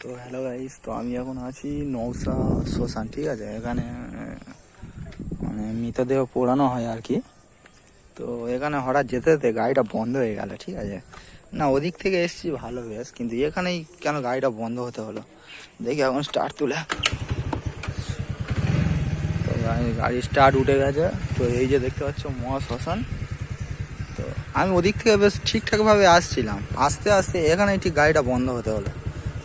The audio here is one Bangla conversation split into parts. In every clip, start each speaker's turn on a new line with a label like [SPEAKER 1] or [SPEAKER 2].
[SPEAKER 1] তো হ্যালো গাইস, তো আমি এখন আছি নওশা শ্মশান। ঠিক আছে, এখানে মানে মৃতদেহ পোড়ানো হয় আর কি। তো এখানে হঠাৎ যেতে যেতে গাড়িটা বন্ধ হয়ে গেল। ঠিক আছে, না ওদিক থেকে এসছি ভালো বেশ, কিন্তু এখানেই কেন গাড়িটা বন্ধ হতে হলো দেখি। এখন স্টার্ট তুলে তো গাড়ি স্টার্ট উঠে গেছে। তো এই যে দেখতে পাচ্ছ মহা শ্মশান। তো আমি ওদিক থেকে বেশ ঠিকঠাকভাবে আসছিলাম, আস্তে আস্তে এখানেই ঠিক গাড়িটা বন্ধ হতে হলো।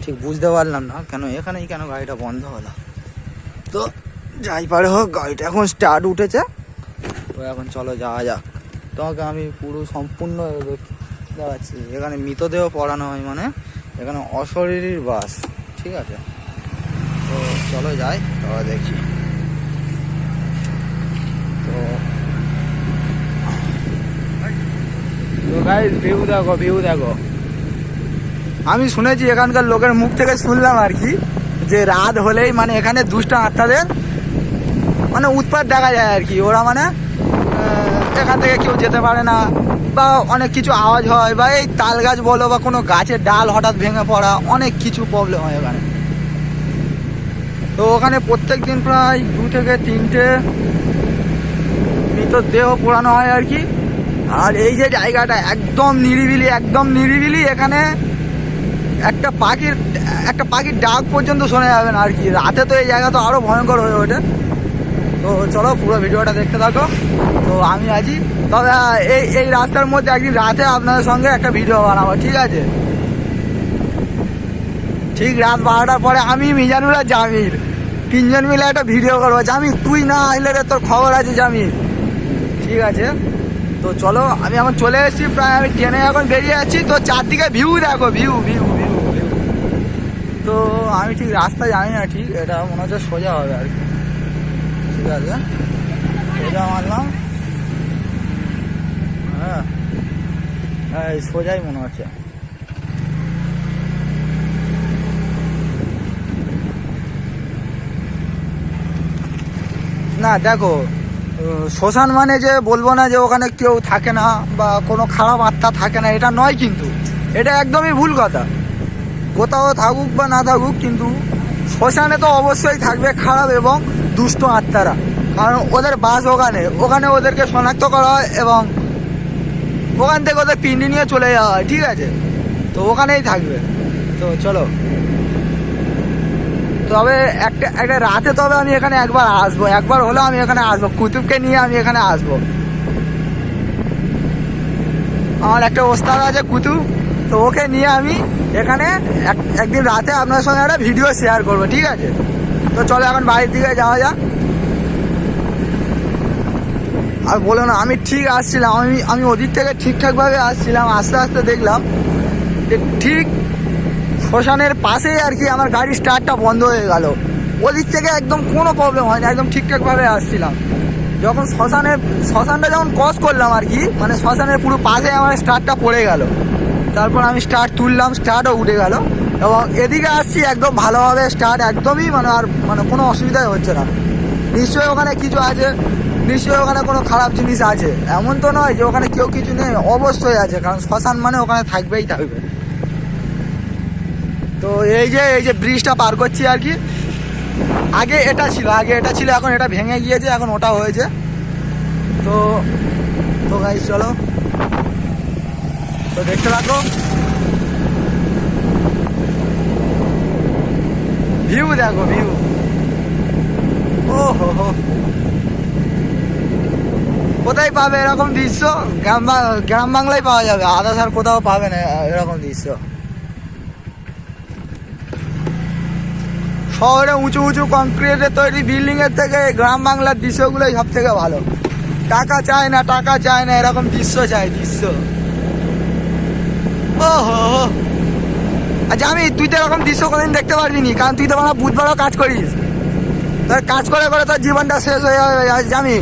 [SPEAKER 1] ঠিক বুঝতে পারলাম না কেন এখানেই কেন গাড়িটা বন্ধ হলো। তো যাই পারে হোক, গাড়িটা এখন স্টার্ট উঠেছে। তো এখন চলো যাওয়া যাক। তোমাকে আমি পুরো সম্পূর্ণ দেখাচ্ছি। এখানে মৃতদেহ পড়ানো হয়, মানে এখানে অশরীরীর বাস। ঠিক আছে, তো চলো যাই, তারপর দেখি। তো গাইস ভিউ দেখো, ভিউ দেখো। আমি শুনেছি, এখানকার লোকের মুখ থেকে শুনলাম আর কি, যে রাত হলেই মানে এখানে দুষ্ট আত্মাদের মানে উৎপাত দেখা যায় আর কি। ওরা মানে এখান থেকে কেউ যেতে পারে না, বা অনেক কিছু আওয়াজ হয়, বা এই তাল গাছ বলো বা কোনো গাছের ডাল হঠাৎ ভেঙে পড়া, অনেক কিছু প্রবলেম হয় ওখানে। তো ওখানে প্রত্যেক দিন প্রায় 2 থেকে 3টে মৃতদেহ পোড়ানো হয় আর কি। আর এই যে জায়গাটা একদম নিরিবিলি, একদম নিরিবিলি। এখানে একটা পাখির ডাক পর্যন্ত শোনা যাবে না আর কি। রাতে তো এই জায়গা তো আরো ভয়ঙ্কর হয়ে ওঠে। তো চলো পুরো ভিডিওটা দেখতে থাকো। তো আমি আছি, তবে এই রাস্তার মধ্যে একদিন রাতে আপনাদের সঙ্গে একটা ভিডিও বানাবো। ঠিক আছে, ঠিক রাত 12টার পরে আমি, মিজানুর আর জামির 3জন মিলে একটা ভিডিও করবো। জামির তুই না আসলে রে তোর খবর আছে জামির। ঠিক আছে, তো চলো আমি এখন চলে এসেছি, প্রায় আমি ট্রেনে এখন বেরিয়ে যাচ্ছি। তো চারদিকে ভিউ দেখো, ভিউ ভিউ ভিউ ভিউ। তো আমি ঠিক রাস্তা জানি না, ঠিক এটা মনে হচ্ছে সোজা হবে আর কি। ঠিক আছে, সোজা মারলাম। হ্যাঁ হ্যাঁ, সোজাই মনে হচ্ছে। না দেখো, শ্মশান মানে যে বলবো না যে ওখানে কেউ থাকে না বা কোনো খারাপ আত্মা থাকে না, এটা নয়। কিন্তু এটা একদমই ভুল কথা। কোথাও থাকুক বা না থাকুক, কিন্তু শ্মশানে তো অবশ্যই থাকবে খারাপ এবং দুষ্ট আত্মারা। কারণ ওদের বাস ওখানে ওদেরকে শনাক্ত করা হয় এবং ওখান থেকে ওদের পিন্ডি নিয়ে চলে যাওয়া হয়। ঠিক আছে, তো ওখানেই থাকবে। তো চলো, তবে একটা রাতে তবে আমি এখানে একবার আসবো, একবার হলেও আমি এখানে আসবো। কুতুবকে নিয়ে আমি এখানে আসবো। আমার একটা ওস্তাদ আছে কুতুব, তো ওকে নিয়ে আমি এখানে একদিন রাতে আপনার সঙ্গে একটা ভিডিও শেয়ার করবো। ঠিক আছে, তো চলো এখন বাড়ির দিকে যাওয়া যাক। আর বলো না, আমি ঠিক আসছিলাম, আমি ওদিক থেকে ঠিকঠাকভাবে আসছিলাম। আস্তে আস্তে দেখলাম যে ঠিক শ্মশানের পাশেই আর কি আমার গাড়ির স্টার্টটা বন্ধ হয়ে গেল। ওদিক থেকে একদম কোনো প্রবলেম হয়নি, একদম ঠিকঠাকভাবে আসছিলাম। যখন শ্মশানটা যখন ক্রস করলাম আর কি, মানে শ্মশানের পুরো পাশে আমার স্টার্টটা পড়ে গেল। তারপর আমি স্টার্ট তুললাম, স্টার্টও উঠে গেল এবং এদিকে আসছি একদম ভালোভাবে। স্টার্ট একদমই মানে কোনো অসুবিধাই হচ্ছে না। নিশ্চয়ই ওখানে কিছু আছে, নিশ্চয়ই ওখানে কোনো খারাপ জিনিস আছে। এমন তো নয় যে ওখানে কেউ কিছু নেই, অবশ্যই আছে, কারণ শ্মশান মানে ওখানে থাকবেই থাকবে। তো এই যে ব্রিজটা পার করছি আর কি। আগে এটা ছিল, এখন এটা ভেঙে গিয়েছে, এখন ওটা হয়েছে। তো গাইস চলো, তো দেখতে থাকো। ভিউ দেখো, ভিউ। ও হো, কোথায় পাবে এরকম দৃশ্য? গ্রাম বাংলায় পাওয়া যাবে, আদার্স আর কোথাও পাবে না এরকম দৃশ্য। শহরে উঁচু উঁচু কংক্রিটের তৈরি বিল্ডিং এর থেকে গ্রাম বাংলার দৃশ্যগুলোই সব থেকে ভালো। টাকা চায় না, এরকম দৃশ্য চাই, দৃশ্য। ও হো, আচ্ছা তুই তো এরকম দৃশ্য কোনদিন দেখতে পারবি নি, কারণ তুই তো মানে বুধবারও কাজ করিস। তোর কাজ করে তোর জীবনটা শেষ হয়ে যাবে জামি।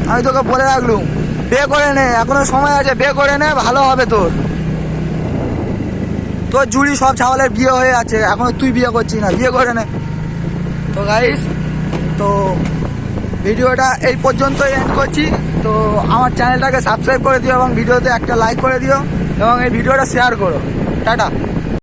[SPEAKER 1] আমি তোকে বলে রাখলুম, বিয়ে করে নে, এখনো সময় আছে, বিয়ে করে নে, ভালো হবে তোর। তোর জুড়ি সব ছাওয়ালের বিয়ে হয়ে আছে, এখনো তুই বিয়ে করছিস না, বিয়ে করে নে। তো গাইস, তো ভিডিওটা এই পর্যন্তই এন্ড করছি। তো আমার চ্যানেলটাকে সাবস্ক্রাইব করে দিও এবং ভিডিওতে একটা লাইক করে দিও এবং এই ভিডিওটা শেয়ার করো। টাটা।